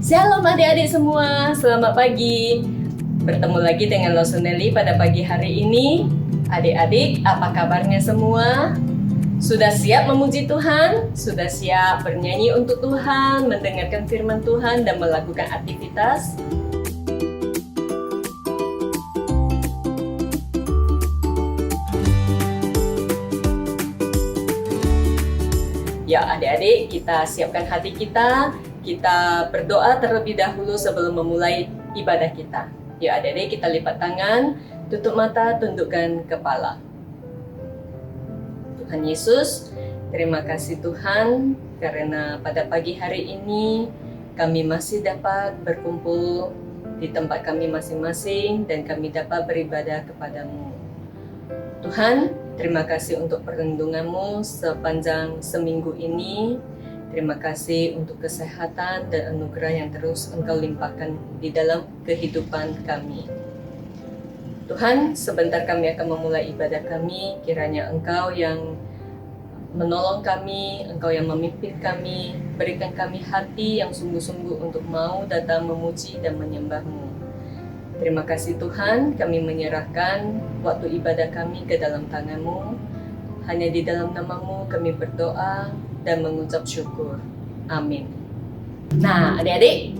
Shalom adik-adik semua, selamat pagi. Bertemu lagi dengan Losuneli pada pagi hari ini. Adik-adik, apa kabarnya semua? Sudah siap memuji Tuhan? Sudah siap bernyanyi untuk Tuhan, mendengarkan firman Tuhan dan melakukan aktivitas? Ya adik-adik, kita siapkan hati kita. Kita berdoa terlebih dahulu sebelum memulai ibadah kita. Ya adik-adik, kita lipat tangan, tutup mata, tundukkan kepala. Tuhan Yesus, terima kasih Tuhan karena pada pagi hari ini kami masih dapat berkumpul di tempat kami masing-masing dan kami dapat beribadah kepadamu. Tuhan, terima kasih untuk perlindungan-Mu sepanjang seminggu ini. Terima kasih untuk kesehatan dan anugerah yang terus Engkau limpahkan di dalam kehidupan kami. Tuhan, sebentar kami akan memulai ibadah kami, kiranya Engkau yang menolong kami, Engkau yang memimpin kami, berikan kami hati yang sungguh-sungguh untuk mau datang memuji dan menyembah-Mu. Terima kasih Tuhan, kami menyerahkan waktu ibadah kami ke dalam tangan-Mu. Hanya di dalam nama-Mu kami berdoa dan mengucap syukur. Amin. Nah, adik-adik,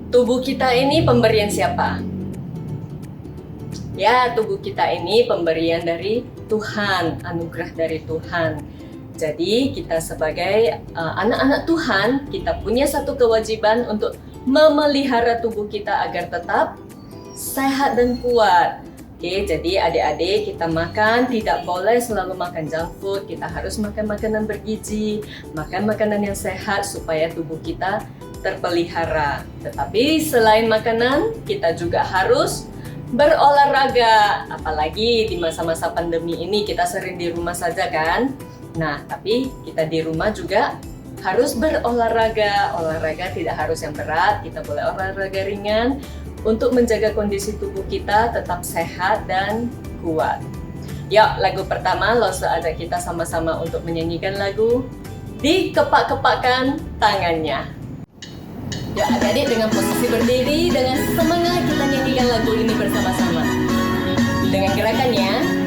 tubuh kita ini pemberian siapa? Ya, tubuh kita ini pemberian dari Tuhan, anugerah dari Tuhan. Jadi, kita sebagai anak-anak Tuhan, kita punya satu kewajiban untuk memelihara tubuh kita agar tetap sehat dan kuat. Oke, jadi adik-adik kita makan tidak boleh selalu makan junk food. Kita harus makan makanan bergizi, makan makanan yang sehat supaya tubuh kita terpelihara. Tetapi selain makanan, kita juga harus berolahraga. Apalagi di masa-masa pandemi ini kita sering di rumah saja kan. Nah, tapi kita di rumah juga harus berolahraga. Olahraga tidak harus yang berat, kita boleh olahraga ringan untuk menjaga kondisi tubuh kita tetap sehat dan kuat. Yuk, lagu pertama Losu ajak kita sama-sama untuk menyanyikan lagu Dikepak-kepakkan Tangannya. Yuk adik-adik, dengan posisi berdiri, dengan semangat kita nyanyikan lagu ini bersama-sama. Dengan gerakannya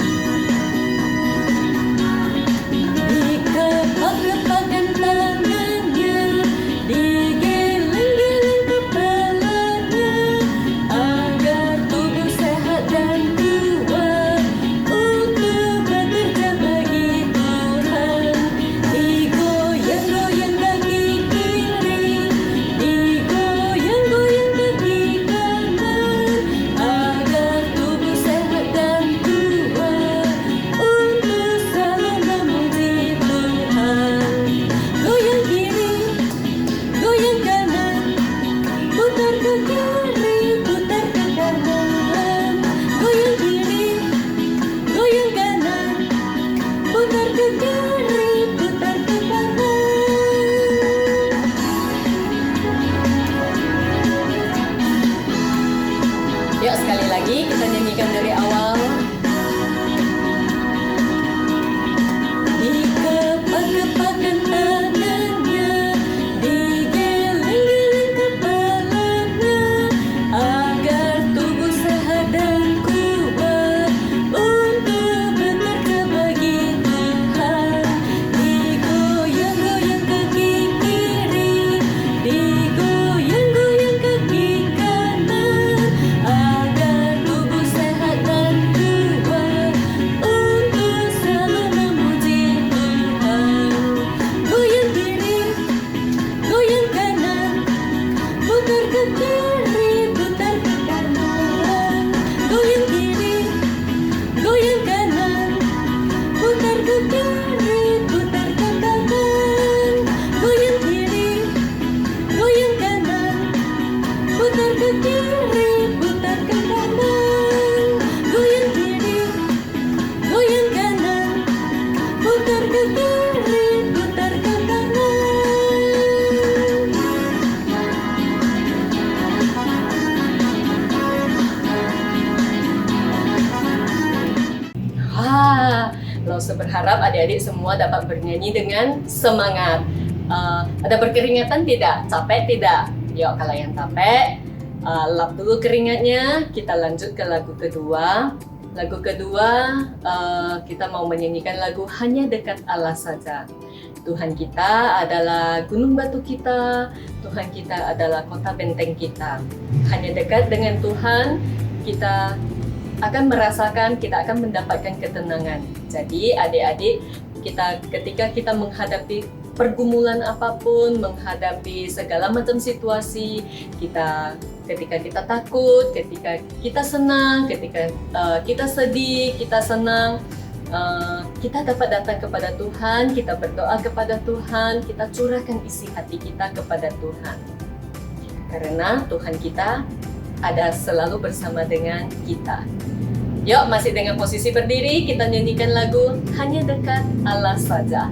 Dikepak-kepakkan tangannya, digeleng-geleng kepalanya, agar tubuh sehat dan kuat untuk bekerja bagi Tuhan. Digoyang-goyang kaki kiri, digoyang-goyang kaki kanan, agar tubuh sehat dan kuat untuk selalu memuji Tuhan. Goyang kiri, goyang kanan, putar ke kiri, putar ke kanan. Goyang kiri, goyang kanan, putar ke kiri, putar ke kanan. Yuk sekali lagi kita nyanyikan dari awal. Dikepak-kepakkan tangannya, digeleng-geleng kepalanya, agar tubuh sehat dan kuat untuk bekerja bagi Tuhan. Digoyang-goyang kaki kiri, digoyang-goyang kaki kanan, agar tubuh sehat dan kuat untuk selalu memuji Tuhan. Goyang kiri, goyang kanan, putar ke kiri, putar ke kanan. Goyang kiri, goyang kanan, putar ke kiri, putar ke kanan. Goyang kiri, goyang kanan, putar ke kiri, putar ke kanan. Goyang kiri, goyang kanan, putar ke kiri, putar ke kanan. Losu berharap adik-adik semua dapat bernyanyi dengan semangat. Ada berkeringatan tidak? Capek tidak? Yuk, kalau yang capek, lap dulu keringatnya. Kita lanjut ke lagu kedua. Lagu kedua, kita mau menyanyikan lagu Hanya Dekat Allah Saja. Tuhan kita adalah gunung batu kita, Tuhan kita adalah kota benteng kita. Hanya dekat dengan Tuhan, kita akan merasakan, kita akan mendapatkan ketenangan. Jadi adik-adik, ketika kita menghadapi pergumulan apapun, menghadapi segala macam situasi, ketika kita takut, ketika kita senang, ketika kita sedih, kita senang, kita dapat datang kepada Tuhan, kita berdoa kepada Tuhan, kita curahkan isi hati kita kepada Tuhan. Karena Tuhan kita ada selalu bersama dengan kita. Yuk, masih dengan posisi berdiri, kita nyanyikan lagu Hanya Dekat Allah Saja.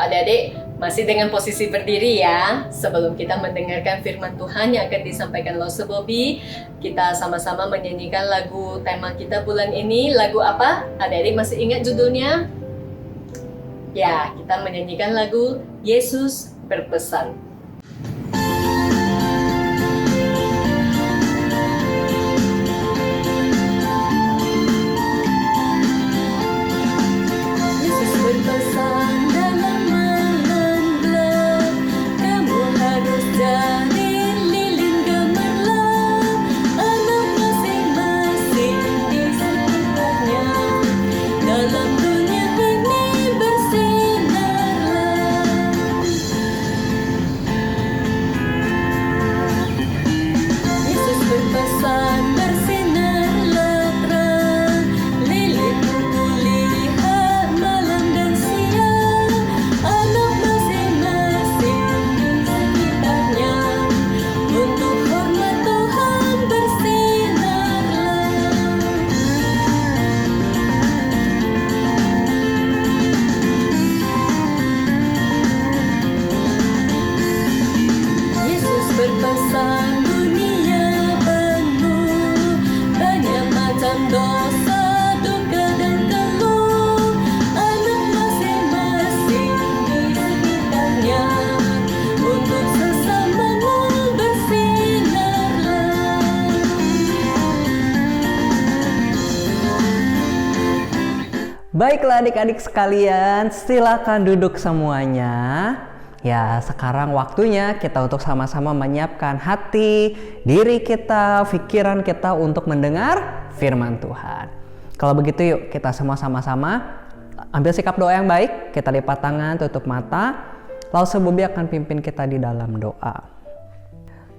Adik-adik masih dengan posisi berdiri ya. Sebelum kita mendengarkan firman Tuhan yang akan disampaikan Lose Bobby, kita sama-sama menyanyikan lagu tema kita bulan ini. Lagu apa? Adik-adik masih ingat judulnya? Ya, kita menyanyikan lagu Yesus Berpesan. Baiklah adik-adik sekalian, silakan duduk semuanya. Ya, sekarang waktunya kita untuk sama-sama menyiapkan hati, diri kita, pikiran kita untuk mendengar firman Tuhan. Kalau begitu yuk kita semua sama-sama ambil sikap doa yang baik. Kita lipat tangan, tutup mata. Lalu Bobi akan pimpin kita di dalam doa.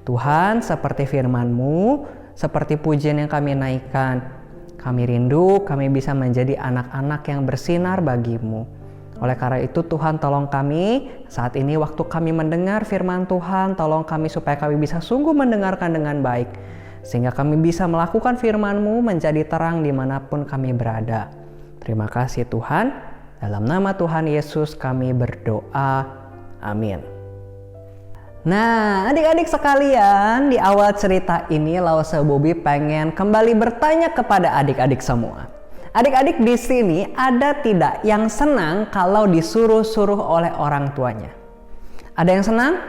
Tuhan, seperti firman-Mu, seperti pujian yang kami naikkan, kami rindu kami bisa menjadi anak-anak yang bersinar bagi-Mu. Oleh karena itu Tuhan, tolong kami saat ini waktu kami mendengar firman Tuhan, tolong kami supaya kami bisa sungguh mendengarkan dengan baik, sehingga kami bisa melakukan firman-Mu menjadi terang dimanapun kami berada. Terima kasih Tuhan, dalam nama Tuhan Yesus kami berdoa, amin. Nah, adik-adik sekalian, di awal cerita ini Lause Bobi pengen kembali bertanya kepada adik-adik semua. Adik-adik di sini ada tidak yang senang kalau disuruh-suruh oleh orang tuanya? Ada yang senang?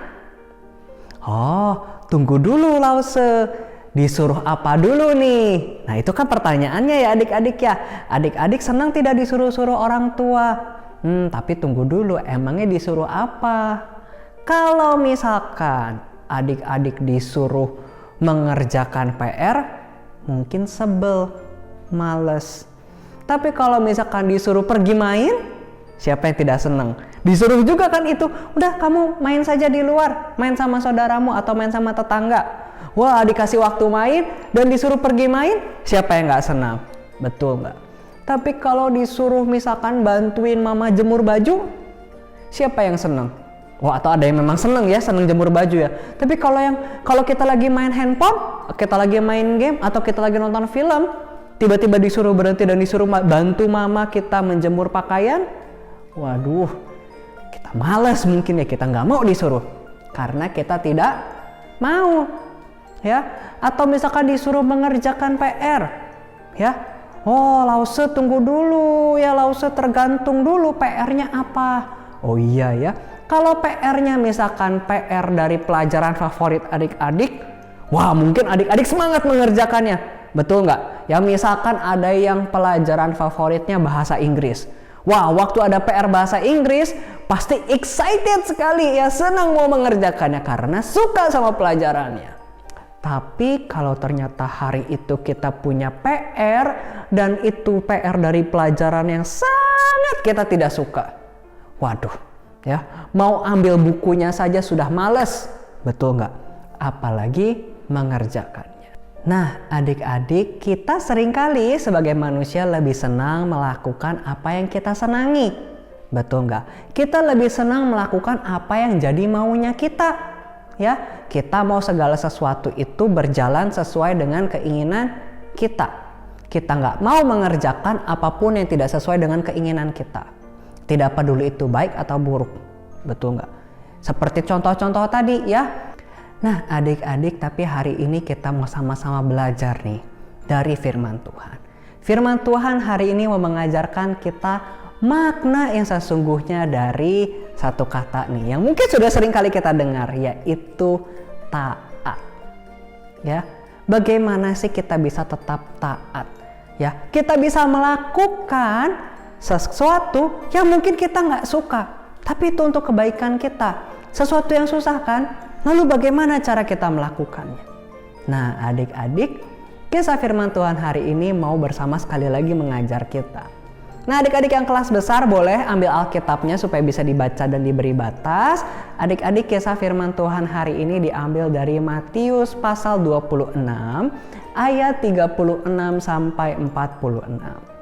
Oh, tunggu dulu Lause. Disuruh apa dulu nih? Nah, itu kan pertanyaannya ya adik-adik ya. Adik-adik senang tidak disuruh-suruh orang tua? Tapi tunggu dulu, emangnya disuruh apa? Kalau misalkan adik-adik disuruh mengerjakan PR, mungkin sebel, males. Tapi kalau misalkan disuruh pergi main, siapa yang tidak senang? Disuruh juga kan itu, udah kamu main saja di luar, main sama saudaramu atau main sama tetangga. Wah, dikasih waktu main dan disuruh pergi main, siapa yang gak senang? Betul nggak? Tapi kalau disuruh misalkan bantuin mama jemur baju, siapa yang senang? Wah, atau ada yang memang seneng ya, seneng jemur baju ya. Tapi kalau kita lagi main handphone, kita lagi main game, atau kita lagi nonton film, tiba-tiba disuruh berhenti dan disuruh bantu mama kita menjemur pakaian, waduh, kita malas mungkin ya, kita nggak mau disuruh karena kita tidak mau, ya. Atau misalkan disuruh mengerjakan PR, ya. Oh, Lause tunggu dulu ya, Lause tergantung dulu PR-nya apa. Oh iya ya. Kalau PR-nya misalkan PR dari pelajaran favorit adik-adik, wah mungkin adik-adik semangat mengerjakannya. Betul nggak? Ya misalkan ada yang pelajaran favoritnya bahasa Inggris. Wah, waktu ada PR bahasa Inggris, pasti excited sekali ya, senang mau mengerjakannya karena suka sama pelajarannya. Tapi kalau ternyata hari itu kita punya PR dan itu PR dari pelajaran yang sangat kita tidak suka. Waduh. Ya, mau ambil bukunya saja sudah males, betul nggak? Apalagi mengerjakannya. Nah, adik-adik, kita seringkali sebagai manusia lebih senang melakukan apa yang kita senangi, betul nggak? Kita lebih senang melakukan apa yang jadi maunya kita, ya. Kita mau segala sesuatu itu berjalan sesuai dengan keinginan kita. Kita nggak mau mengerjakan apapun yang tidak sesuai dengan keinginan kita. Tidak peduli itu baik atau buruk, betul nggak? Seperti contoh-contoh tadi ya. Nah adik-adik, tapi hari ini kita mau sama-sama belajar nih dari firman Tuhan. Firman Tuhan hari ini mau mengajarkan kita makna yang sesungguhnya dari satu kata nih, yang mungkin sudah sering kali kita dengar, yaitu taat. Ya, bagaimana sih kita bisa tetap taat? Ya, kita bisa melakukan sesuatu yang mungkin kita nggak suka, tapi itu untuk kebaikan kita. Sesuatu yang susah kan? Lalu bagaimana cara kita melakukannya? Nah adik-adik, kisah firman Tuhan hari ini mau bersama sekali lagi mengajar kita. Nah adik-adik yang kelas besar boleh ambil Alkitabnya supaya bisa dibaca dan diberi batas. Adik-adik, kisah firman Tuhan hari ini diambil dari Matius pasal 26 ayat 36 sampai 46.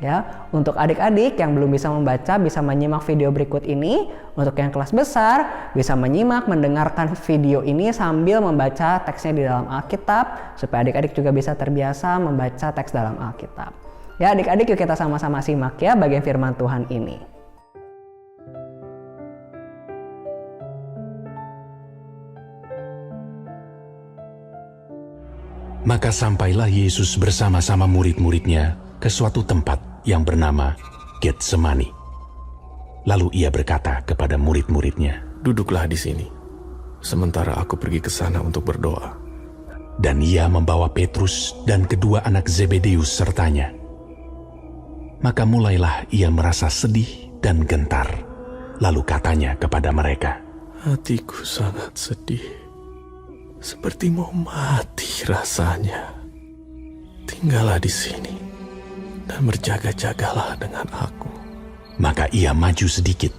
Ya, untuk adik-adik yang belum bisa membaca bisa menyimak video berikut ini. Untuk yang kelas besar bisa menyimak, mendengarkan video ini sambil membaca teksnya di dalam Alkitab supaya adik-adik juga bisa terbiasa membaca teks dalam Alkitab. Ya, adik-adik yuk kita sama-sama simak ya bagian firman Tuhan ini. Maka sampailah Yesus bersama-sama murid-muridnya ke suatu tempat yang bernama Getsemani. Lalu ia berkata kepada murid-muridnya, "Duduklah di sini, sementara aku pergi ke sana untuk berdoa." Dan ia membawa Petrus dan kedua anak Zebedeus sertanya. Maka mulailah ia merasa sedih dan gentar. Lalu katanya kepada mereka, Hatiku sangat sedih, seperti mau mati rasanya. Tinggallah di sini dan berjaga-jagalah dengan aku. Maka ia maju sedikit,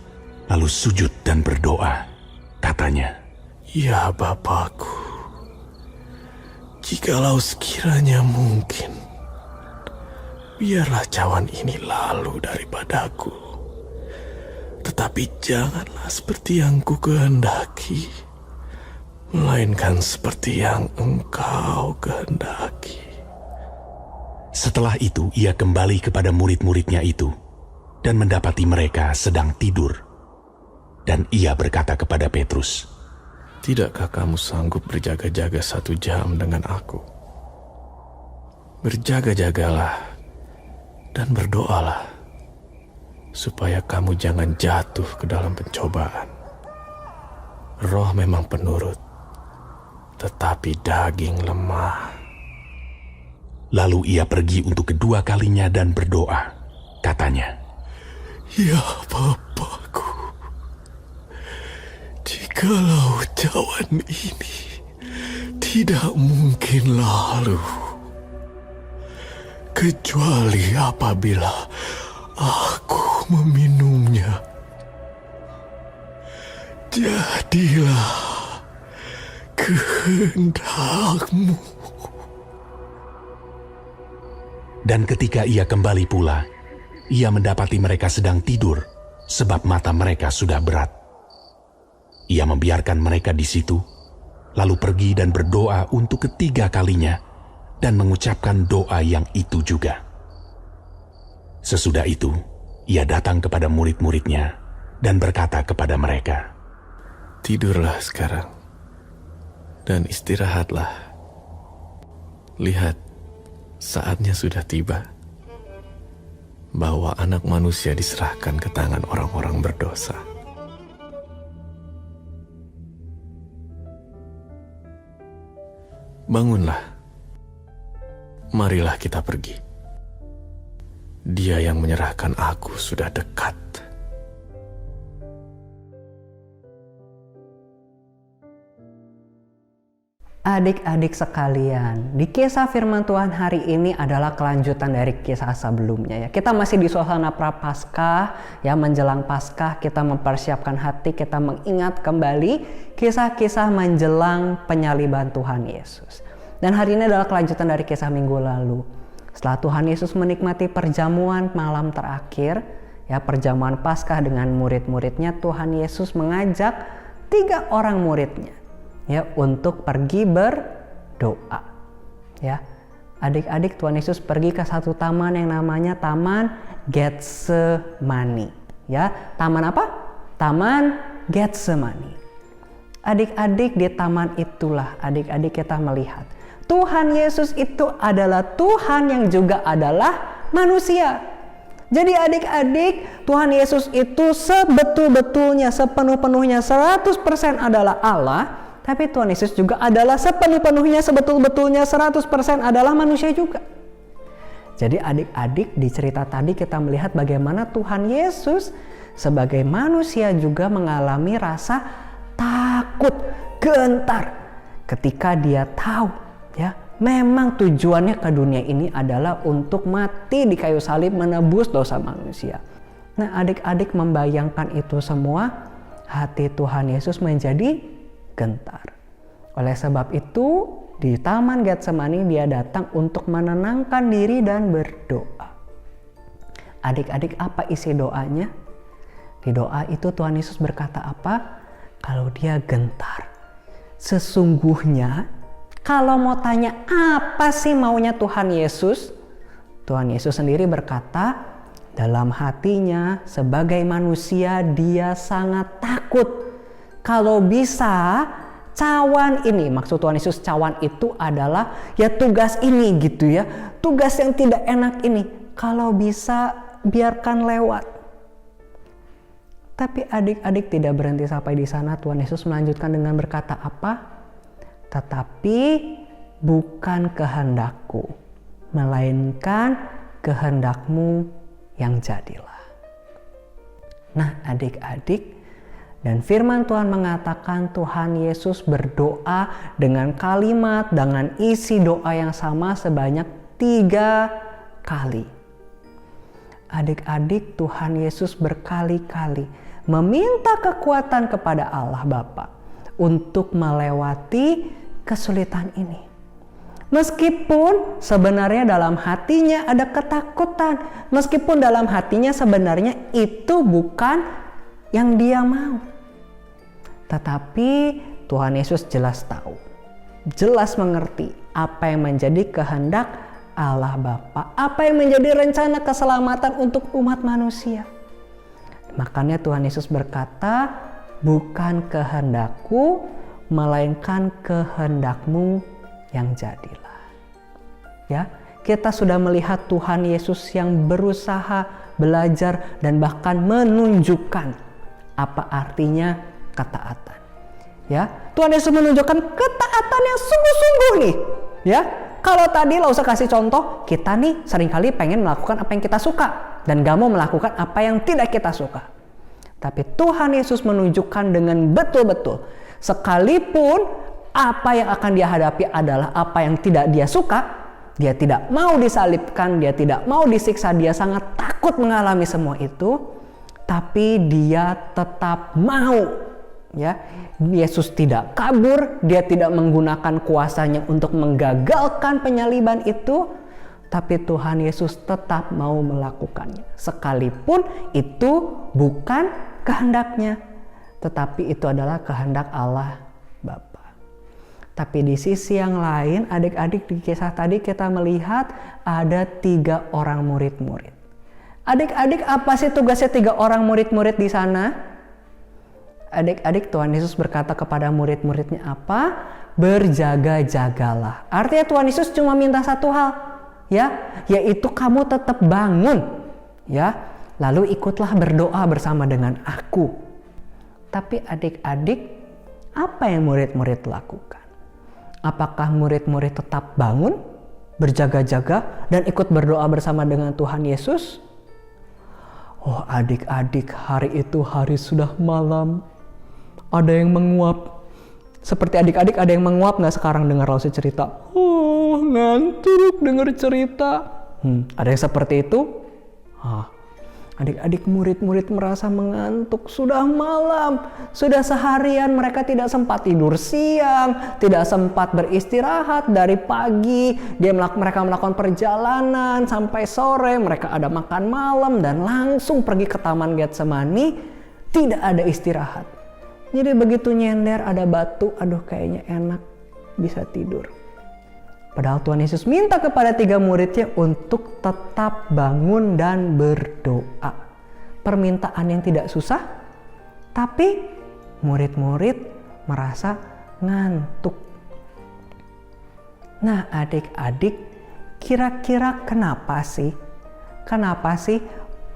lalu sujud dan berdoa. Katanya, Ya Bapakku, jikalau sekiranya mungkin, biarlah cawan ini lalu daripadaku. Tetapi janganlah seperti yang ku kehendaki, melainkan seperti yang Engkau kehendaki. setelah itu ia kembali kepada murid-muridnya itu dan mendapati mereka sedang tidur. Dan ia berkata kepada Petrus, Tidakkah kamu sanggup berjaga-jaga 1 jam dengan aku? Berjaga-jagalah dan berdoalah, supaya kamu jangan jatuh ke dalam pencobaan. Roh memang penurut, tetapi daging lemah. Lalu ia pergi untuk kedua kalinya dan berdoa. Katanya, Ya Bapakku, jikalau cawan ini tidak mungkin lalu, kecuali apabila aku meminumnya, jadilah kehendak-Mu. dan ketika ia kembali pula, ia mendapati mereka sedang tidur, sebab mata mereka sudah berat. Ia membiarkan mereka di situ, lalu pergi dan berdoa untuk ketiga kalinya, dan mengucapkan doa yang itu juga. Sesudah itu, ia datang kepada murid-muridnya, dan berkata kepada mereka, Tidurlah sekarang, dan istirahatlah. Lihat, saatnya sudah tiba, bahwa Anak Manusia diserahkan ke tangan orang-orang berdosa. Bangunlah, marilah kita pergi. Dia yang menyerahkan aku sudah dekat. Adik-adik sekalian, di kisah firman Tuhan hari ini adalah kelanjutan dari kisah sebelumnya ya. Kita masih di suasana Prapaskah ya, menjelang Paskah kita mempersiapkan hati, kita mengingat kembali kisah-kisah menjelang penyaliban Tuhan Yesus. Dan hari ini adalah kelanjutan dari kisah minggu lalu. Setelah Tuhan Yesus menikmati perjamuan malam terakhir ya, perjamuan Paskah dengan murid-muridnya, Tuhan Yesus mengajak 3 orang muridnya ya untuk pergi berdoa ya. Adik-adik, Tuhan Yesus pergi ke satu taman yang namanya Taman Getsemani ya. Taman apa? Taman Getsemani. Adik-adik, di taman itulah adik-adik kita melihat Tuhan Yesus itu adalah Tuhan yang juga adalah manusia. Jadi adik-adik, Tuhan Yesus itu sebetul-betulnya, sepenuh-penuhnya 100% adalah Allah. Tapi Tuhan Yesus juga adalah sepenuh-penuhnya, sebetul-betulnya 100% adalah manusia juga. Jadi adik-adik, di cerita tadi kita melihat bagaimana Tuhan Yesus sebagai manusia juga mengalami rasa takut, gentar ketika dia tahu ya, memang tujuannya ke dunia ini adalah untuk mati di kayu salib menebus dosa manusia. Nah, adik-adik membayangkan itu semua, hati Tuhan Yesus menjadi gentar. Oleh sebab itu, di Taman Getsemani dia datang untuk menenangkan diri dan berdoa. Adik-adik, apa isi doanya? Di doa itu Tuhan Yesus berkata apa? Kalau dia gentar. Sesungguhnya, kalau mau tanya apa sih maunya Tuhan Yesus? Tuhan Yesus sendiri berkata, dalam hatinya sebagai manusia dia sangat takut. Kalau bisa cawan ini, maksud Tuhan Yesus cawan itu adalah ya tugas ini gitu ya. Tugas yang tidak enak ini, kalau bisa biarkan lewat. Tapi adik-adik tidak berhenti sampai di sana. Tuhan Yesus melanjutkan dengan berkata apa? Tetapi bukan kehendakku, melainkan kehendak-Mu yang jadilah. Nah adik-adik, dan firman Tuhan mengatakan Tuhan Yesus berdoa dengan kalimat, dengan isi doa yang sama sebanyak 3 kali. Adik-adik, Tuhan Yesus berkali-kali meminta kekuatan kepada Allah Bapa untuk melewati kesulitan ini. Meskipun sebenarnya dalam hatinya ada ketakutan, meskipun dalam hatinya sebenarnya itu bukan yang dia mau. Tetapi Tuhan Yesus jelas tahu, jelas mengerti apa yang menjadi kehendak Allah Bapa, apa yang menjadi rencana keselamatan untuk umat manusia. Makanya Tuhan Yesus berkata, bukan kehendakku, melainkan kehendakmu yang jadilah. Ya, kita sudah melihat Tuhan Yesus yang berusaha, belajar, dan bahkan menunjukkan apa artinya ketaatan. Ya, Tuhan Yesus menunjukkan ketaatan yang sungguh-sungguh nih. Ya, kalau tadi lo usah kasih contoh, kita nih seringkali pengen melakukan apa yang kita suka dan gak mau melakukan apa yang tidak kita suka. Tapi Tuhan Yesus menunjukkan dengan betul-betul, sekalipun apa yang akan dia hadapi adalah apa yang tidak dia suka, dia tidak mau disalibkan, dia tidak mau disiksa, dia sangat takut mengalami semua itu, tapi dia tetap mau. Ya, Yesus tidak kabur, dia tidak menggunakan kuasanya untuk menggagalkan penyaliban itu, tapi Tuhan Yesus tetap mau melakukannya. Sekalipun itu bukan kehendaknya, tetapi itu adalah kehendak Allah Bapa. Tapi di sisi yang lain, adik-adik, di kisah tadi kita melihat ada 3 orang murid-murid. Adik-adik, apa sih tugasnya 3 orang murid-murid di sana? Adik-adik, Tuhan Yesus berkata kepada murid-muridnya apa? Berjaga-jagalah. Artinya Tuhan Yesus cuma minta satu hal, ya, yaitu kamu tetap bangun, ya. Lalu ikutlah berdoa bersama dengan aku. Tapi adik-adik, apa yang murid-murid lakukan? Apakah murid-murid tetap bangun, berjaga-jaga, dan ikut berdoa bersama dengan Tuhan Yesus? Oh adik-adik, hari itu hari sudah malam. Ada yang menguap. Seperti adik-adik, ada yang menguap gak sekarang dengar Rosi cerita? Oh, ngantuk dengar cerita. Ada yang seperti itu? Adik-adik, murid-murid merasa mengantuk. Sudah malam, sudah seharian mereka tidak sempat tidur siang, tidak sempat beristirahat dari pagi. Mereka melakukan perjalanan sampai sore, mereka ada makan malam dan langsung pergi ke Taman Getsemani. Tidak ada istirahat. Jadi begitu nyender ada batu, aduh kayaknya enak, bisa tidur. Padahal Tuhan Yesus minta kepada 3 muridnya untuk tetap bangun dan berdoa. Permintaan yang tidak susah, tapi murid-murid merasa ngantuk. Nah adik-adik, kira-kira kenapa sih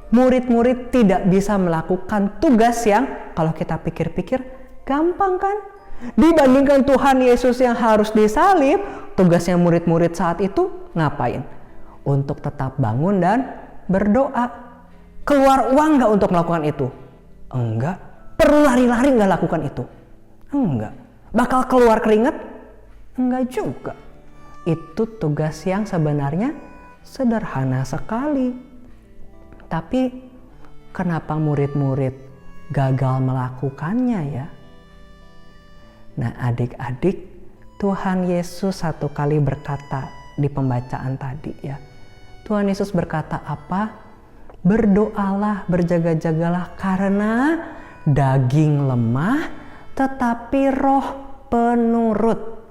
murid-murid tidak bisa melakukan tugas yang kalau kita pikir-pikir gampang kan? Dibandingkan Tuhan Yesus yang harus disalib, tugasnya murid-murid saat itu ngapain? Untuk tetap bangun dan berdoa. Keluar uang gak untuk melakukan itu? Enggak. Perlu lari-lari gak lakukan itu? Enggak. Bakal keluar keringat? Enggak juga. Itu tugas yang sebenarnya sederhana sekali. Tapi kenapa murid-murid gagal melakukannya ya? Nah adik-adik, Tuhan Yesus satu kali berkata di pembacaan tadi ya. Tuhan Yesus berkata apa? Berdoalah, berjaga-jagalah karena daging lemah tetapi roh penurut.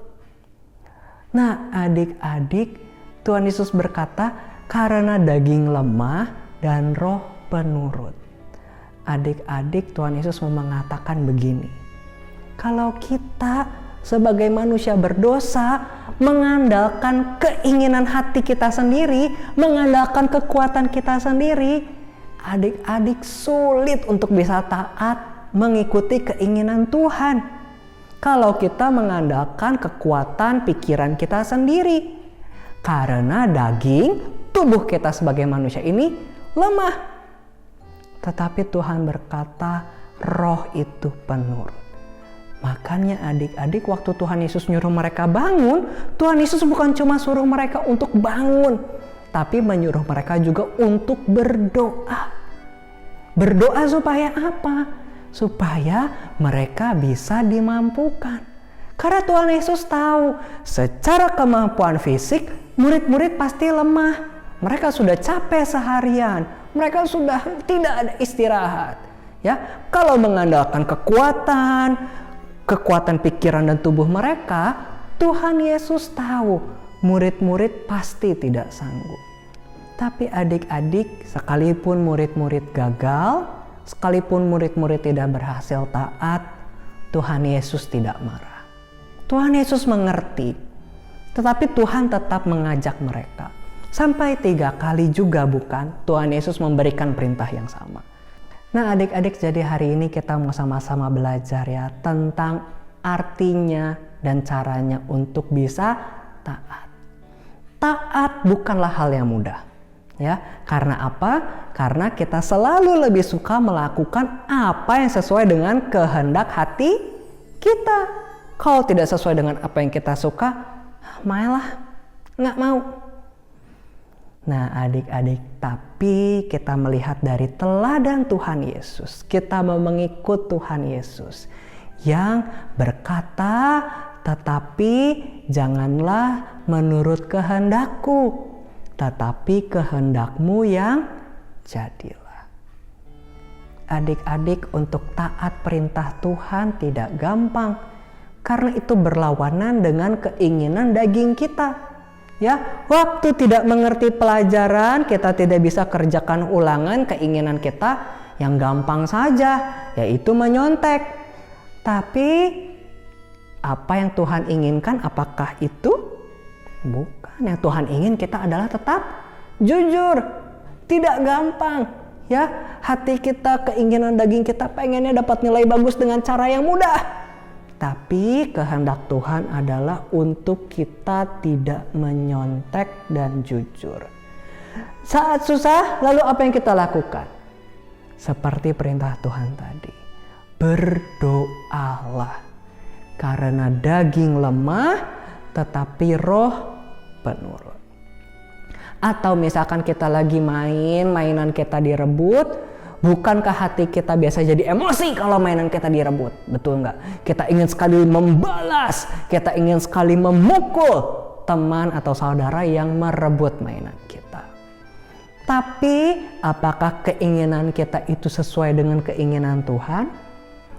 Nah adik-adik, Tuhan Yesus berkata karena daging lemah dan roh penurut. Adik-adik, Tuhan Yesus mau mengatakan begini. Kalau kita sebagai manusia berdosa mengandalkan keinginan hati kita sendiri, mengandalkan kekuatan kita sendiri, adik-adik sulit untuk bisa taat mengikuti keinginan Tuhan. Kalau kita mengandalkan kekuatan pikiran kita sendiri. Karena daging, tubuh kita sebagai manusia ini lemah. Tetapi Tuhan berkata, roh itu penurut. Makanya adik-adik, waktu Tuhan Yesus nyuruh mereka bangun, Tuhan Yesus bukan cuma suruh mereka untuk bangun, tapi menyuruh mereka juga untuk berdoa. Berdoa supaya apa? Supaya mereka bisa dimampukan. Karena Tuhan Yesus tahu secara kemampuan fisik murid-murid pasti lemah. Mereka sudah capek seharian. Mereka sudah tidak ada istirahat. Ya, kalau mengandalkan kekuatan pikiran dan tubuh mereka, Tuhan Yesus tahu murid-murid pasti tidak sanggup. Tapi adik-adik, sekalipun murid-murid gagal, sekalipun murid-murid tidak berhasil taat, Tuhan Yesus tidak marah. Tuhan Yesus mengerti, tetapi Tuhan tetap mengajak mereka. Sampai 3 kali juga bukan, Tuhan Yesus memberikan perintah yang sama. Nah adik-adik, jadi hari ini kita mau sama-sama belajar ya tentang artinya dan caranya untuk bisa taat. Taat bukanlah hal yang mudah. Ya, karena apa? Karena kita selalu lebih suka melakukan apa yang sesuai dengan kehendak hati kita. Kalau tidak sesuai dengan apa yang kita suka, mainlah, nggak mau. Nah adik-adik, tapi kita melihat dari teladan Tuhan Yesus. Kita mau mengikut Tuhan Yesus yang berkata, tetapi janganlah menurut kehendakku, tetapi kehendakmu yang jadilah. Adik-adik, untuk taat perintah Tuhan tidak gampang, karena itu berlawanan dengan keinginan daging kita. Ya, waktu tidak mengerti pelajaran, kita tidak bisa kerjakan ulangan, keinginan kita yang gampang saja, yaitu menyontek. Tapi apa yang Tuhan inginkan, apakah itu? Bukan. Yang Tuhan ingin kita adalah tetap jujur. Tidak gampang. Ya, hati kita, keinginan daging kita pengennya dapat nilai bagus dengan cara yang mudah. Tapi kehendak Tuhan adalah untuk kita tidak menyontek dan jujur. Saat susah, lalu apa yang kita lakukan? Seperti perintah Tuhan tadi. Berdoalah. Karena daging lemah, tetapi roh penurut. Atau misalkan kita lagi mainan kita direbut, bukankah hati kita biasa jadi emosi kalau mainan kita direbut? Betul nggak? Kita ingin sekali membalas, kita ingin sekali memukul teman atau saudara yang merebut mainan kita. Tapi apakah keinginan kita itu sesuai dengan keinginan Tuhan?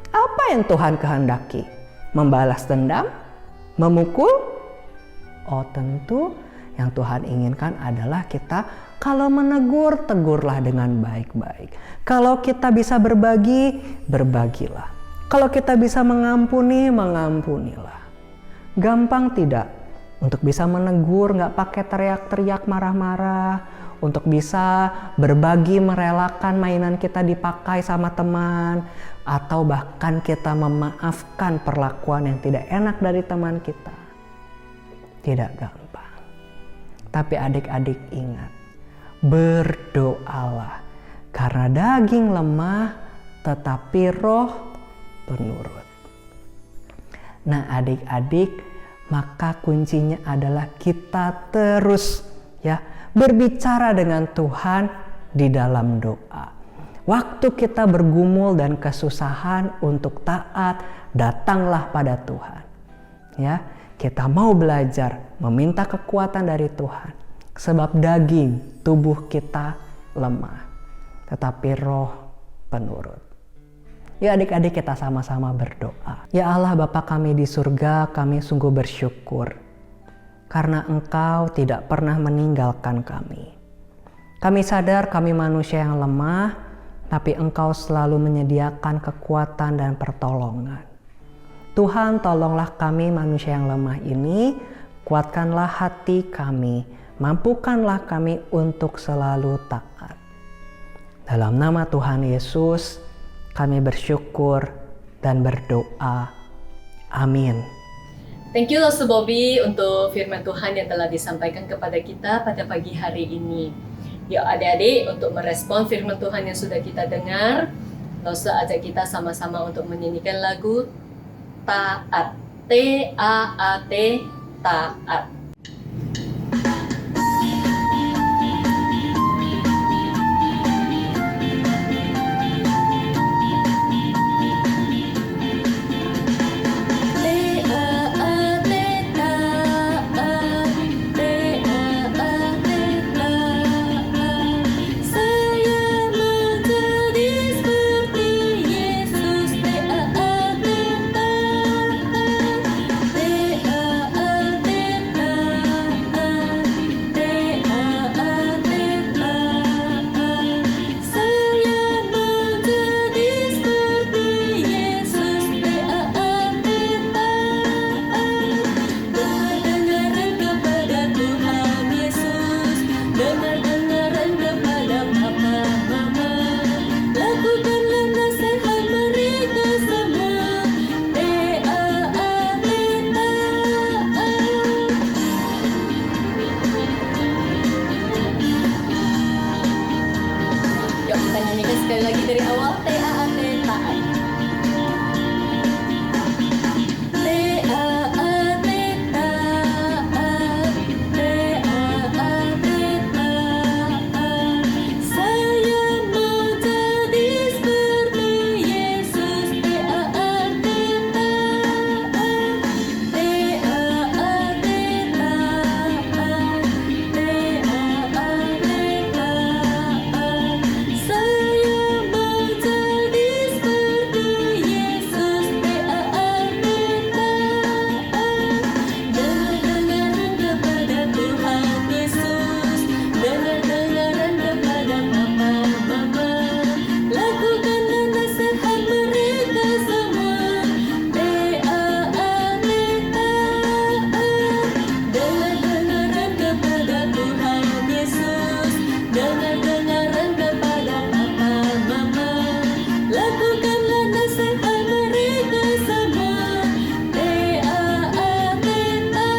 Apa yang Tuhan kehendaki? Membalas dendam? Memukul? Oh tentu yang Tuhan inginkan adalah kita kalau menegur, tegurlah dengan baik-baik. Kalau kita bisa berbagi, berbagilah. Kalau kita bisa mengampuni, mengampunilah. Gampang tidak? Untuk bisa menegur, gak pakai teriak-teriak marah-marah. Untuk bisa berbagi, merelakan mainan kita dipakai sama teman. Atau bahkan kita memaafkan perlakuan yang tidak enak dari teman kita. Tidak gampang. Tapi adik-adik ingat, berdoalah. Karena daging lemah, tetapi roh penurut. Nah adik-adik, maka kuncinya adalah kita terus ya berbicara dengan Tuhan di dalam doa. Waktu kita bergumul dan kesusahan untuk taat, datanglah pada Tuhan. Ya. Kita mau belajar meminta kekuatan dari Tuhan. Sebab daging tubuh kita lemah. Tetapi roh penurut. Ya adik-adik, kita sama-sama berdoa. Ya Allah Bapa kami di surga, kami sungguh bersyukur. Karena Engkau tidak pernah meninggalkan kami. Kami sadar kami manusia yang lemah. Tapi Engkau selalu menyediakan kekuatan dan pertolongan. Tuhan, tolonglah kami manusia yang lemah ini, kuatkanlah hati kami, mampukanlah kami untuk selalu taat. Dalam nama Tuhan Yesus, kami bersyukur dan berdoa. Amin. Thank you Bobby untuk firman Tuhan yang telah disampaikan kepada kita pada pagi hari ini. Yuk adik-adik, untuk merespon firman Tuhan yang sudah kita dengar, Losa ajak kita sama-sama untuk menyanyikan lagu Taat. T-A-A-T, Taat. Sekali lagi dari awal, T-A-A-T, taat. T-A-A-T, taat. T-A-A-T, taat. Saya mau jadi seperti Yesus. T-A-A-T, taat. T-A-A-T, taat. T-A-A-T, taat. Saya mau jadi seperti Yesus. T-A-A-T, taat. Dengar-dengaran kepada Tuhan Yesus. Dengar-dengaran kepada Papa, Mama. Lakukanlah nasihat mereka semua. T-A-A-T, taat. Dengar-dengaran kepada Tuhan Yesus. Dengar-dengaran kepada Papa, Mama. Lakukanlah nasihat mereka semua. T-A-A-T, taat.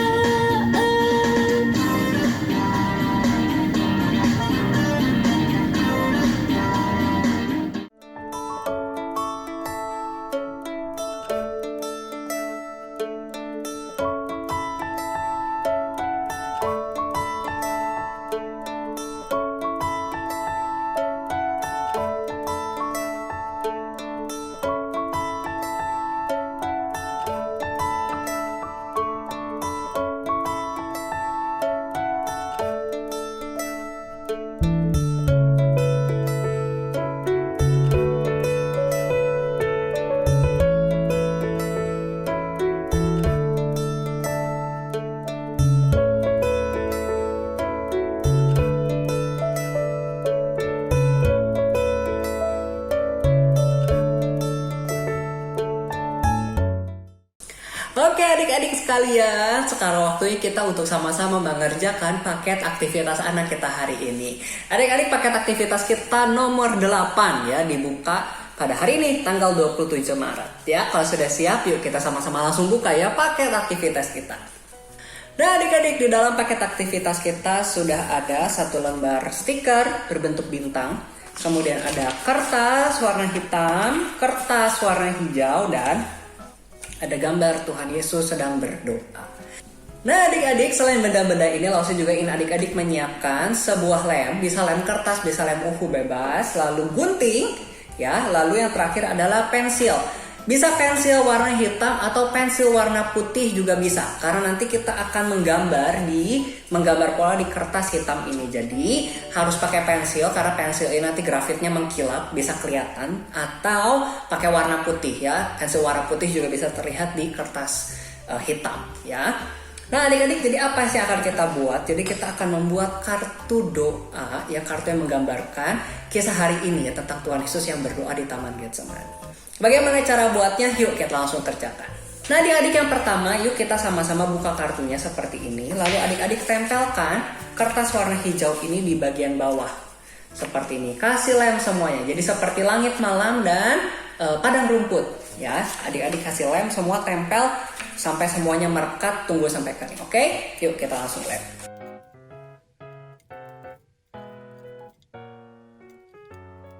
Oke adik-adik sekalian, sekarang waktunya kita untuk sama-sama mengerjakan paket aktivitas anak kita hari ini. Adik-adik, paket aktivitas kita nomor 8 ya, dibuka pada hari ini tanggal 27 Maret ya. Kalau sudah siap, yuk kita sama-sama langsung buka ya paket aktivitas kita. Nah adik-adik, di dalam paket aktivitas kita sudah ada satu lembar stiker berbentuk bintang. Kemudian ada kertas warna hitam, kertas warna hijau, dan ada gambar Tuhan Yesus sedang berdoa. Nah adik-adik, selain benda-benda ini, Lausi juga ingin adik-adik menyiapkan sebuah lem. Bisa lem kertas, bisa lem uhu bebas, lalu gunting ya. Lalu yang terakhir adalah pensil. Bisa pensil warna hitam atau pensil warna putih juga bisa, karena nanti kita akan menggambar pola di kertas hitam ini. Jadi harus pakai pensil, karena pensil ini nanti grafitnya mengkilap, bisa kelihatan. Atau pakai warna putih ya, pensil warna putih juga bisa terlihat di kertas hitam ya. Nah adik-adik, jadi apa sih yang akan kita buat? Jadi kita akan membuat kartu doa ya, kartu yang menggambarkan kisah hari ini ya, tentang Tuhan Yesus yang berdoa di Taman Getsemani. Bagaimana cara buatnya? Yuk kita langsung kerjakan. Nah adik-adik, yang pertama yuk kita sama-sama buka kartunya seperti ini. Lalu adik-adik tempelkan kertas warna hijau ini di bagian bawah. Seperti ini. Kasih lem semuanya. Jadi seperti langit malam dan padang rumput. Ya, adik-adik kasih lem semua, tempel sampai semuanya merekat, tunggu sampai kering. Oke? Yuk kita langsung lem.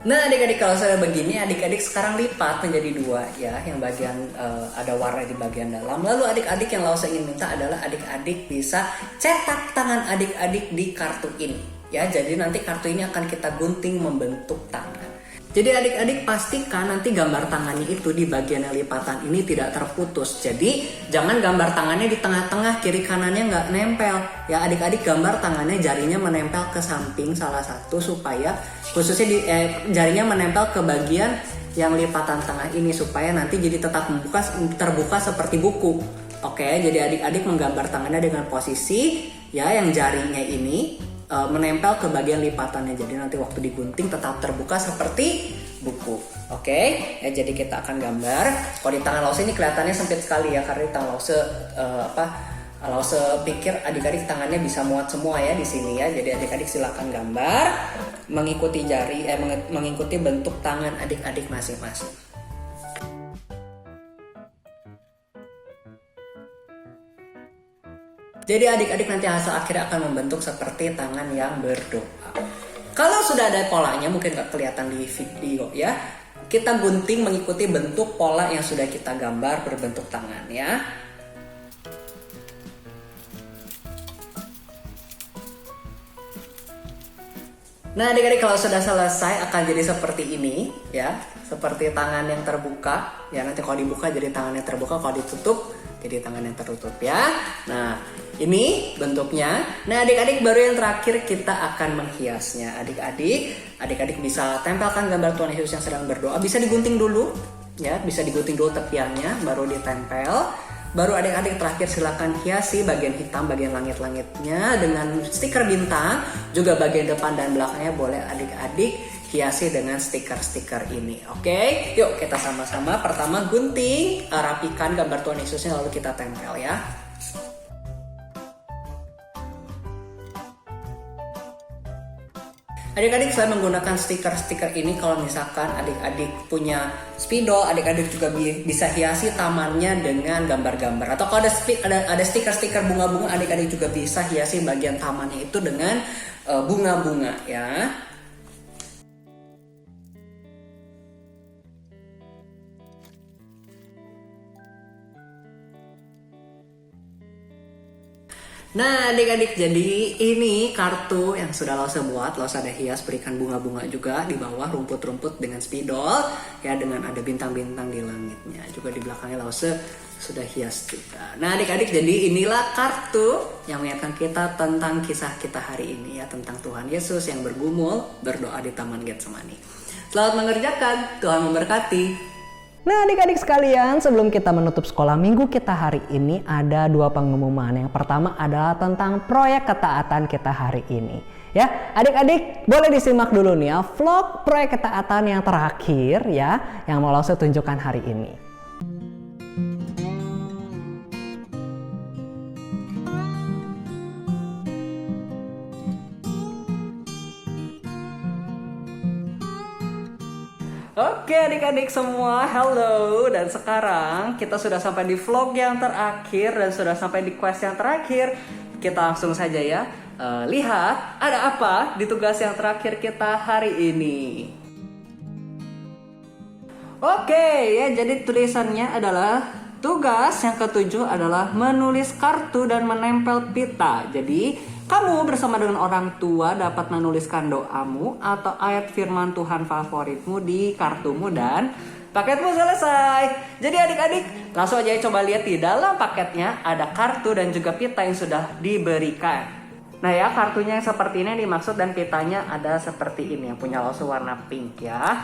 Nah adik-adik, kalau saya begini, adik-adik sekarang lipat menjadi dua ya, yang bagian ada warna di bagian dalam. Lalu adik-adik yang Lause ingin minta adalah adik-adik bisa cetak tangan adik-adik di kartu ini ya. Jadi nanti kartu ini akan kita gunting membentuk tangan. Jadi adik-adik pastikan nanti gambar tangannya itu di bagian yang lipatan ini tidak terputus. Jadi jangan gambar tangannya di tengah-tengah, kiri kanannya nggak nempel. Ya adik-adik gambar tangannya jarinya menempel ke samping salah satu supaya khususnya jarinya menempel ke bagian yang lipatan tengah ini supaya nanti jadi tetap terbuka seperti buku. Oke, jadi adik-adik menggambar tangannya dengan posisi ya yang jarinya ini menempel ke bagian lipatannya, jadi nanti waktu digunting tetap terbuka seperti buku. Oke, ya jadi kita akan gambar. Kalau di tangan Lause ini kelihatannya sempit sekali ya, karena di tangan Lause Lause pikir adik-adik tangannya bisa muat semua ya di sini ya. Jadi adik-adik silakan gambar mengikuti mengikuti bentuk tangan adik-adik masing-masing. Jadi adik-adik nanti hasil akhirnya akan membentuk seperti tangan yang berdoa. Kalau sudah ada polanya, mungkin nggak kelihatan di video ya. Kita gunting mengikuti bentuk pola yang sudah kita gambar berbentuk tangan ya. Nah adik-adik, kalau sudah selesai akan jadi seperti ini ya. Seperti tangan yang terbuka ya. Nanti kalau dibuka jadi tangan yang terbuka, kalau ditutup jadi tangan yang tertutup ya. Nah ini bentuknya. Nah adik-adik, baru yang terakhir kita akan menghiasnya. Adik-adik bisa tempelkan gambar Tuhan Yesus yang sedang berdoa. Bisa digunting dulu ya, bisa digunting dulu tepiannya baru ditempel. Baru adik-adik terakhir silakan hiasi bagian hitam, bagian langit-langitnya dengan stiker bintang. Juga bagian depan dan belakangnya boleh adik-adik hiasi dengan stiker-stiker ini. Oke, yuk kita sama-sama. Pertama gunting, rapikan gambar Tuhan Yesusnya lalu kita tempel ya. Adik-adik, saya menggunakan stiker-stiker ini. Kalau misalkan adik-adik punya spidol, adik-adik juga bisa hiasi tamannya dengan gambar-gambar. Atau kalau ada stiker-stiker bunga-bunga, adik-adik juga bisa hiasi bagian tamannya itu dengan bunga-bunga ya. Nah adik-adik, jadi ini kartu yang sudah Lause buat. Lause ada hias, berikan bunga-bunga juga di bawah, rumput-rumput dengan spidol ya, dengan ada bintang-bintang di langitnya. Juga di belakangnya Lause sudah hias juga. Nah adik-adik, jadi inilah kartu yang mengingatkan kita tentang kisah kita hari ini ya, tentang Tuhan Yesus yang bergumul berdoa di Taman Getsemani. Selamat mengerjakan, Tuhan memberkati. Nah adik-adik sekalian, sebelum kita menutup sekolah minggu kita hari ini, ada dua pengumuman. Yang pertama adalah tentang proyek ketaatan kita hari ini. Ya, adik-adik boleh disimak dulu nih ya, vlog proyek ketaatan yang terakhir ya, yang mau Lause tunjukkan hari ini. Oke adik-adik semua, halo. Dan sekarang kita sudah sampai di vlog yang terakhir dan sudah sampai di quest yang terakhir. Kita langsung saja ya, lihat ada apa di tugas yang terakhir kita hari ini. Oke ya, jadi tulisannya adalah tugas yang ketujuh adalah menulis kartu dan menempel pita. Jadi kamu bersama dengan orang tua dapat menuliskan doamu atau ayat firman Tuhan favoritmu di kartumu dan paketmu selesai. Jadi adik-adik langsung aja coba lihat di dalam paketnya ada kartu dan juga pita yang sudah diberikan. Nah ya, kartunya yang seperti ini dimaksud dan pitanya ada seperti ini yang punya Lause warna pink ya.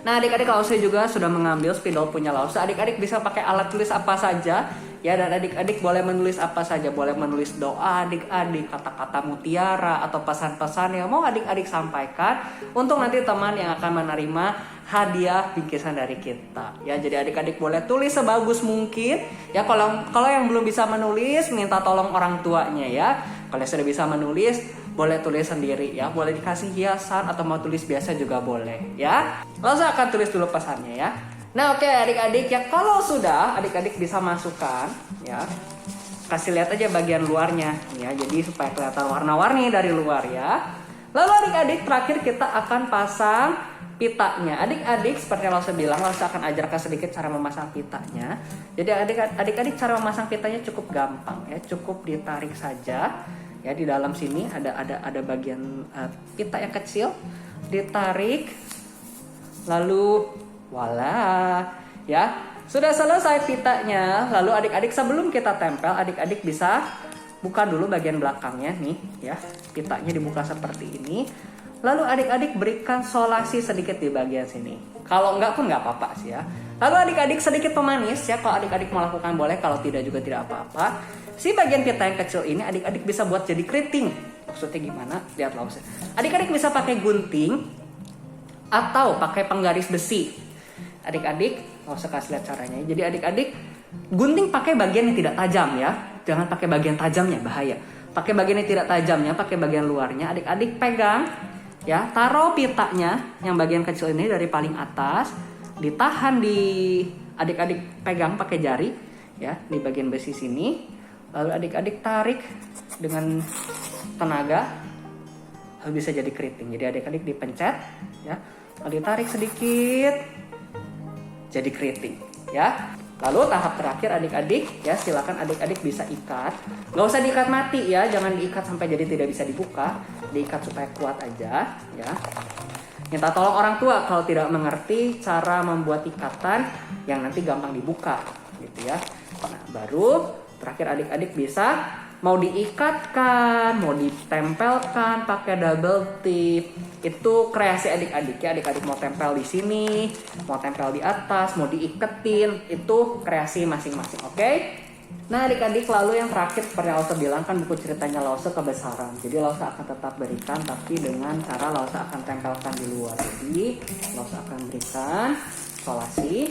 Nah adik-adik, Lause juga sudah mengambil spidol punya Lause. Adik-adik bisa pakai alat tulis apa saja ya, dan adik-adik boleh menulis apa saja. Boleh menulis doa adik-adik, kata-kata mutiara atau pesan-pesan yang mau adik-adik sampaikan untuk nanti teman yang akan menerima hadiah bingkisan dari kita ya. Jadi adik-adik boleh tulis sebagus mungkin ya. Kalau yang belum bisa menulis, minta tolong orang tuanya ya. Kalau sudah bisa menulis, boleh tulis sendiri ya. Boleh dikasih hiasan atau mau tulis biasa juga boleh ya. Langsung akan tulis dulu pesannya ya. Nah oke adik-adik ya, kalau sudah adik-adik bisa masukkan ya. Kasih lihat aja bagian luarnya ya, jadi supaya kelihatan warna-warni dari luar ya. Lalu adik-adik terakhir kita akan pasang pitanya. Adik-adik seperti yang Lause bilang, Lause akan ajarkan sedikit cara memasang pitanya. Jadi adik-adik cara memasang pitanya cukup gampang ya, cukup ditarik saja. Ya, di dalam sini ada bagian pita yang kecil, ditarik, lalu voila, ya sudah selesai pitanya. Lalu adik-adik sebelum kita tempel, adik-adik bisa buka dulu bagian belakangnya nih, ya pitanya dibuka seperti ini. Lalu adik-adik berikan solasi sedikit di bagian sini. Kalau enggak pun enggak apa-apa sih ya. Lalu adik-adik sedikit pemanis ya, kalau adik-adik melakukan boleh, kalau tidak juga tidak apa-apa. Si bagian pita yang kecil ini adik-adik bisa buat jadi keriting. Maksudnya gimana? Lihat Lause. Adik-adik bisa pakai gunting atau pakai penggaris besi. Adik-adik, Lause kasih lihat caranya. Jadi adik-adik gunting pakai bagian yang tidak tajam ya. Jangan pakai bagian tajamnya, bahaya. Pakai bagian yang tidak tajamnya, pakai bagian luarnya. Adik-adik pegang ya, taruh pitanya yang bagian kecil ini dari paling atas, ditahan di adik-adik pegang pakai jari ya di bagian besi sini. Lalu adik-adik tarik dengan tenaga, lalu bisa jadi keriting. Jadi adik-adik dipencet ya, lalu ditarik sedikit, jadi keriting ya. Lalu tahap terakhir adik-adik ya, silakan adik-adik bisa ikat. Gak usah diikat mati ya, jangan diikat sampai jadi tidak bisa dibuka. Diikat supaya kuat aja ya. Minta tolong orang tua kalau tidak mengerti cara membuat ikatan yang nanti gampang dibuka gitu ya. Nah, baru terakhir adik-adik bisa mau diikatkan, mau ditempelkan pakai double tip. Itu kreasi adik-adik ya. Adik-adik mau tempel di sini, mau tempel di atas, mau diiketin, itu kreasi masing-masing, oke? Nah adik-adik, lalu yang terakhir seperti Lause bilang kan buku ceritanya Lause kebesaran. Jadi Lause akan tetap berikan, tapi dengan cara Lause akan tempelkan di luar. Jadi Lause akan berikan solasi.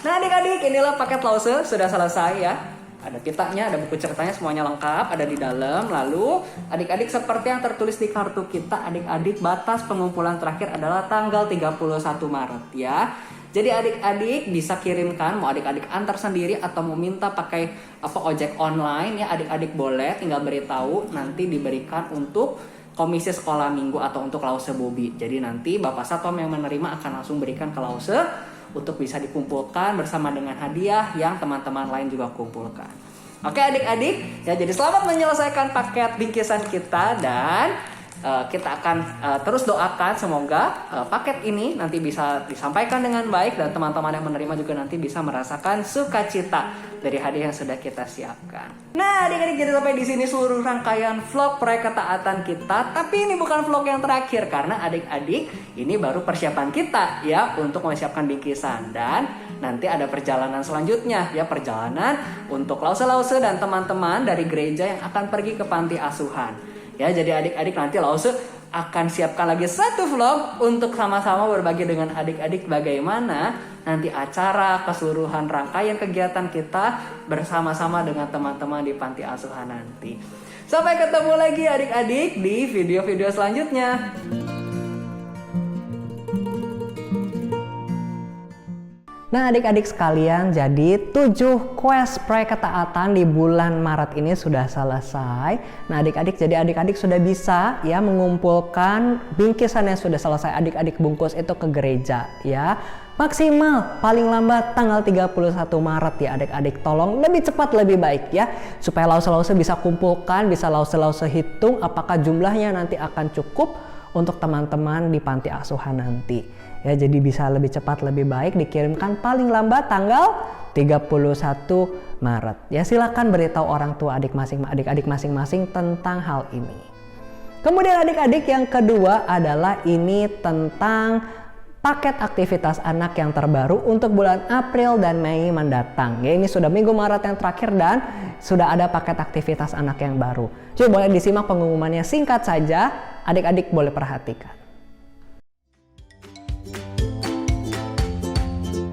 Nah adik-adik, inilah paket Lause sudah selesai ya. Ada pitanya, ada buku ceritanya, semuanya lengkap, ada di dalam. Lalu adik-adik seperti yang tertulis di kartu kita, adik-adik batas pengumpulan terakhir adalah tanggal 31 Maret ya. Jadi adik-adik bisa kirimkan, mau adik-adik antar sendiri atau mau minta pakai ojek online ya, adik-adik boleh, tinggal beritahu, nanti diberikan untuk komisi sekolah minggu atau untuk Lause Bobi. Jadi nanti Bapak Satom yang menerima akan langsung berikan ke Lause untuk bisa dikumpulkan bersama dengan hadiah yang teman-teman lain juga kumpulkan. Oke adik-adik, ya jadi selamat menyelesaikan paket bingkisan kita dan kita akan terus doakan semoga paket ini nanti bisa disampaikan dengan baik dan teman-teman yang menerima juga nanti bisa merasakan sukacita dari hadiah yang sudah kita siapkan. Nah adik-adik, jadi sampai di sini seluruh rangkaian vlog proyek ketaatan kita. Tapi ini bukan vlog yang terakhir karena adik-adik ini baru persiapan kita ya untuk mempersiapkan bingkisan, dan nanti ada perjalanan selanjutnya ya, perjalanan untuk Lause dan teman-teman dari gereja yang akan pergi ke panti asuhan. Ya, jadi adik-adik nanti Lause akan siapkan lagi satu vlog untuk sama-sama berbagi dengan adik-adik bagaimana nanti acara keseluruhan rangkaian kegiatan kita bersama-sama dengan teman-teman di panti asuhan nanti. Sampai ketemu lagi adik-adik di video-video selanjutnya. Nah adik-adik sekalian, jadi 7 quest proyek ketaatan di bulan Maret ini sudah selesai. Nah adik-adik, jadi adik-adik sudah bisa ya mengumpulkan bingkisan yang sudah selesai adik-adik bungkus itu ke gereja ya. Maksimal paling lambat tanggal 31 Maret ya adik-adik, tolong lebih cepat lebih baik ya, supaya Lause bisa kumpulkan, bisa Lause hitung apakah jumlahnya nanti akan cukup untuk teman-teman di panti asuhan nanti. Ya, jadi bisa lebih cepat lebih baik dikirimkan paling lambat tanggal 31 Maret. Ya, silakan beritahu orang tua adik-adik masing-masing tentang hal ini. Kemudian adik-adik yang kedua adalah ini tentang paket aktivitas anak yang terbaru untuk bulan April dan Mei mendatang. Ya, ini sudah minggu Maret yang terakhir dan sudah ada paket aktivitas anak yang baru. Jadi boleh disimak pengumumannya, singkat saja, adik-adik boleh perhatikan.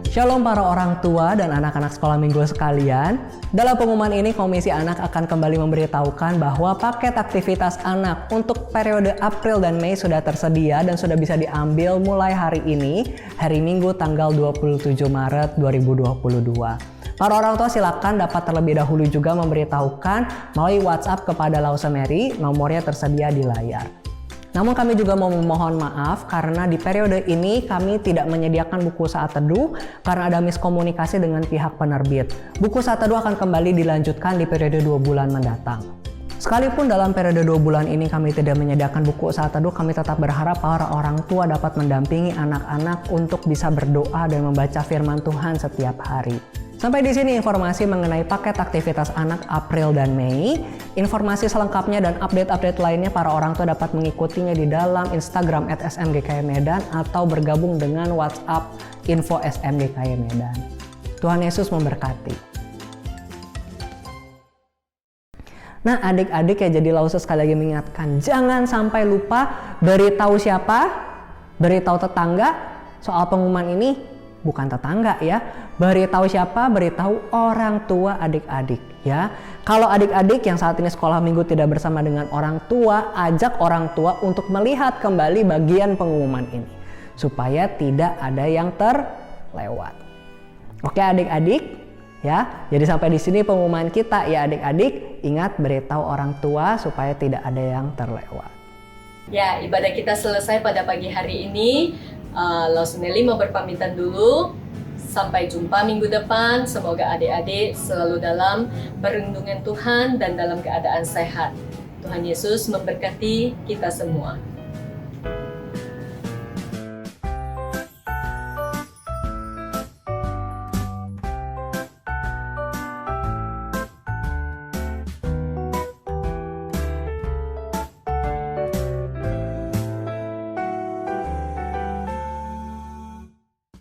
Shalom para orang tua dan anak-anak sekolah minggu sekalian. Dalam pengumuman ini Komisi Anak akan kembali memberitahukan bahwa paket aktivitas anak untuk periode April dan Mei sudah tersedia dan sudah bisa diambil mulai hari ini, hari Minggu tanggal 27 Maret 2022. Para orang tua silakan dapat terlebih dahulu juga memberitahukan melalui WhatsApp kepada Lause Mary, nomornya tersedia di layar. Namun kami juga mau memohon maaf karena di periode ini kami tidak menyediakan buku Saat Teduh karena ada miskomunikasi dengan pihak penerbit. Buku Saat Teduh akan kembali dilanjutkan di periode 2 bulan mendatang. Sekalipun dalam periode 2 bulan ini kami tidak menyediakan buku Saat Teduh, kami tetap berharap para orang tua dapat mendampingi anak-anak untuk bisa berdoa dan membaca firman Tuhan setiap hari. Sampai di sini informasi mengenai paket aktivitas anak April dan Mei. Informasi selengkapnya dan update-update lainnya para orang tua dapat mengikutinya di dalam Instagram @smgkmedan atau bergabung dengan WhatsApp info SMGKY Medan. Tuhan Yesus memberkati. Nah adik-adik ya, jadi Lause sekali lagi mengingatkan, jangan sampai lupa beritahu siapa, beritahu tetangga soal pengumuman ini. Bukan tetangga ya, beritahu siapa, beritahu orang tua adik-adik ya. Kalau adik-adik yang saat ini sekolah minggu tidak bersama dengan orang tua, ajak orang tua untuk melihat kembali bagian pengumuman ini supaya tidak ada yang terlewat. Oke adik-adik ya, jadi sampai di sini pengumuman kita ya adik-adik. Ingat beritahu orang tua supaya tidak ada yang terlewat. Ya, ibadah kita selesai pada pagi hari ini. Lause Nelly mau berpamitan dulu. Sampai jumpa minggu depan. Semoga adik-adik selalu dalam perlindungan Tuhan dan dalam keadaan sehat. Tuhan Yesus memberkati kita semua.